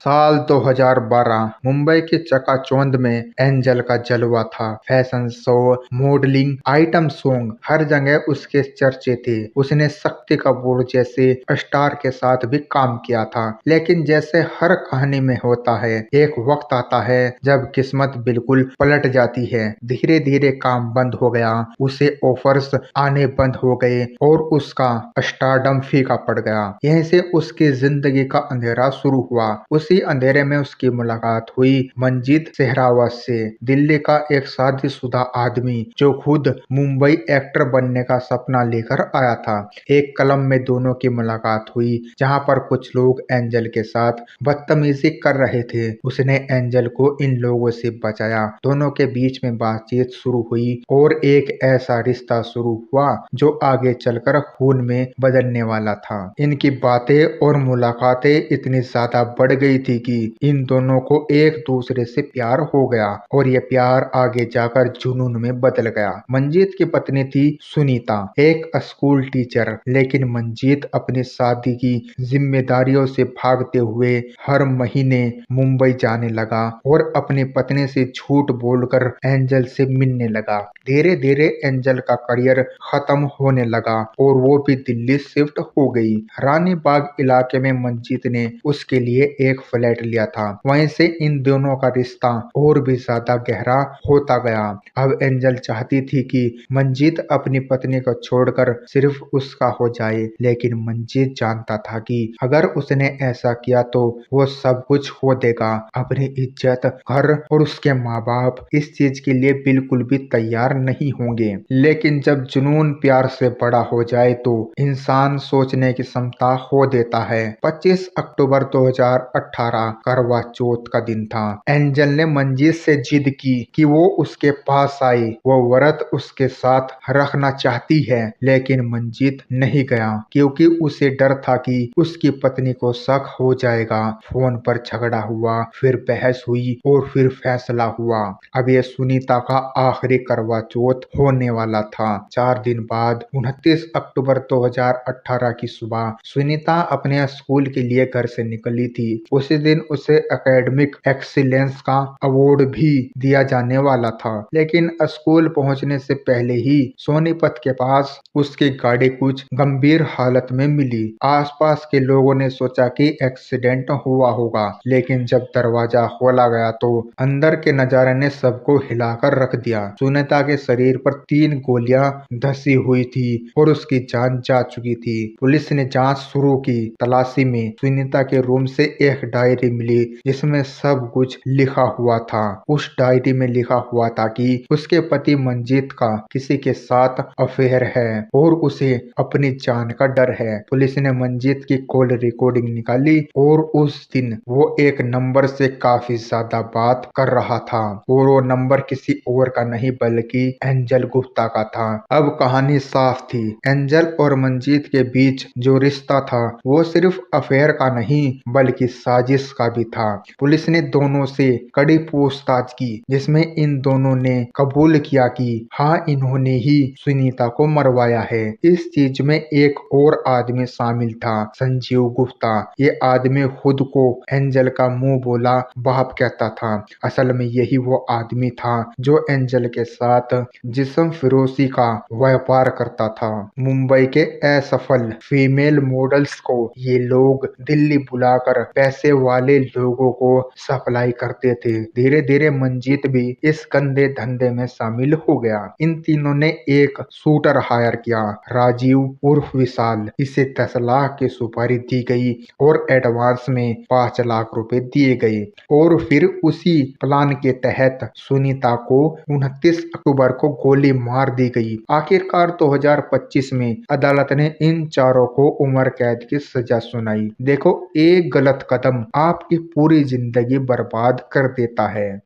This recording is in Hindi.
साल 2012 मुंबई के चकाचौंध में एंजल का जलवा था। Fashion show, modelling, item song, हर जगह उसके चर्चे थे। उसने शक्ति कपूर जैसे स्टार के साथ भी काम किया था, लेकिन जैसे हर कहानी में होता है, एक वक्त आता है जब किस्मत बिल्कुल पलट जाती है। धीरे धीरे काम बंद हो गया, उसे ऑफर्स आने बंद हो गए और उसका स्टारडम फीका पड़ गया। यहीं से उसकी जिंदगी का अंधेरा शुरू हुआ। उसी अंधेरे में उसकी मुलाकात हुई मंजीत सहरावत से। दिल्ली का एक शादीशुदा आदमी जो खुद मुंबई एक्टर बनने का सपना लेकर आया था। एक क्लब में दोनों की मुलाकात हुई, जहां पर कुछ लोग एंजल के साथ बदतमीजी कर रहे थे। उसने एंजल को इन लोगों से बचाया। दोनों के बीच में बातचीत शुरू हुई और एक ऐसा रिश्ता शुरू हुआ जो आगे चलकर खून में बदलने वाला था। इनकी बातें और मुलाकातें इतनी ज्यादा बढ़ गई थी कि इन दोनों को एक दूसरे से प्यार हो गया और ये प्यार आगे जाकर जुनून में बदल गया। मंजीत की पत्नी थी सुनीता, एक स्कूल टीचर, लेकिन मंजीत अपनी शादी की जिम्मेदारियों से भागते हुए हर महीने मुंबई जाने लगा और अपनी पत्नी से झूठ बोलकर एंजल से मिलने लगा। धीरे धीरे एंजल का करियर खत्म होने लगा और वो भी दिल्ली शिफ्ट हो गई। रानी बाग इलाके में मंजीत ने उसके लिए एक फ्लैट लिया था। वहीं से इन दोनों का रिश्ता और भी ज्यादा गहरा होता गया। अब एंजल चाहती थी कि मंजीत अपनी पत्नी को छोड़कर सिर्फ उसका हो जाए, लेकिन मंजीत जानता था कि अगर उसने ऐसा किया तो वो सब कुछ खो देगा। अपनी इज्जत, घर और उसके माँ बाप इस चीज के लिए बिल्कुल भी तैयार नहीं होंगे। लेकिन जब जुनून प्यार से बड़ा हो जाए तो इंसान सोचने की क्षमता खो देता है। 25 अक्टूबर 2018 करवा चौथ का दिन था। एंजल ने मंजीत से जिद की कि वो उसके पास आए। वो व्रत उसके साथ रखना चाहती है, लेकिन मंजीत नहीं गया क्योंकि उसे डर था कि उसकी पत्नी को शक हो जाएगा। फोन पर झगड़ा हुआ, फिर बहस हुई और फिर फैसला हुआ। अब ये सुनीता का आखिरी करवा चौथ होने वाला था। 4 दिन बाद 29 अक्टूबर 2018 की सुबह सुनीता अपने स्कूल के लिए घर से निकली थी। उसी दिन उसे एकेडमिक एक्सीलेंस का अवार्ड भी दिया जाने वाला था, लेकिन स्कूल पहुंचने से पहले ही सोनीपत के पास उसकी गाड़ी कुछ गंभीर हालत में मिली। आसपास के लोगों ने सोचा कि एक्सीडेंट हुआ होगा, लेकिन जब दरवाजा खोला गया तो अंदर के नजारे ने सबको हिलाकर रख दिया। सुनीता के शरीर पर 3 गोलियां धसी हुई थी और उसकी जान जा चुकी थी। पुलिस ने जांच शुरू की। तलाशी में सुनीता के रूम से एक डायरी मिली जिसमें सब कुछ लिखा हुआ था। उस डायरी में लिखा हुआ था कि उसके पति मंजीत का किसी के साथ अफेयर है और उसे अपनी जान का डर है। पुलिस ने मंजीत की कॉल रिकॉर्डिंग निकाली और उस दिन वो एक नंबर से काफी ज्यादा बात कर रहा था और वो नंबर किसी और का नहीं बल्कि एंजल गुप्ता का था। अब कहानी साफ थी। एंजल और मंजीत के बीच जो रिश्ता था वो सिर्फ अफेयर का नहीं बल्कि साजिश का भी था। पुलिस ने दोनों से कड़ी पूछताछ की, जिसमें इन दोनों ने कबूल किया कि हाँ, इन्होंने ही सुनीता को मरवाया है। इस चीज में एक और आदमी शामिल था, संजीव गुप्ता। ये आदमी खुद को एंजल का मुंह बोला बाप कहता था। असल में यही वो आदमी था जो एंजल के साथ जिस्म फिरोशी का व्यापार करता था। मुंबई के असफल फीमेल मॉडल्स को ये लोग दिल्ली बुलाकर पैसे वाले लोगों को सप्लाई करते थे। धीरे धीरे मंजीत भी इस गंदे धंधे में शामिल हो गया। इन तीनों ने एक शूटर हायर किया, राजीव उर्फ विशाल। इसे 10 लाख की सुपारी दी गई और एडवांस में 5 लाख रुपए दिए गए और फिर उसी प्लान के तहत सुनीता को 29 अक्टूबर को गोली मार दी गई। आखिरकार 2025 में अदालत ने इन चारों को उम्र कैद की सजा सुनाई। देखो, एक गलत कदम आपकी पूरी जिंदगी बर्बाद कर देता है।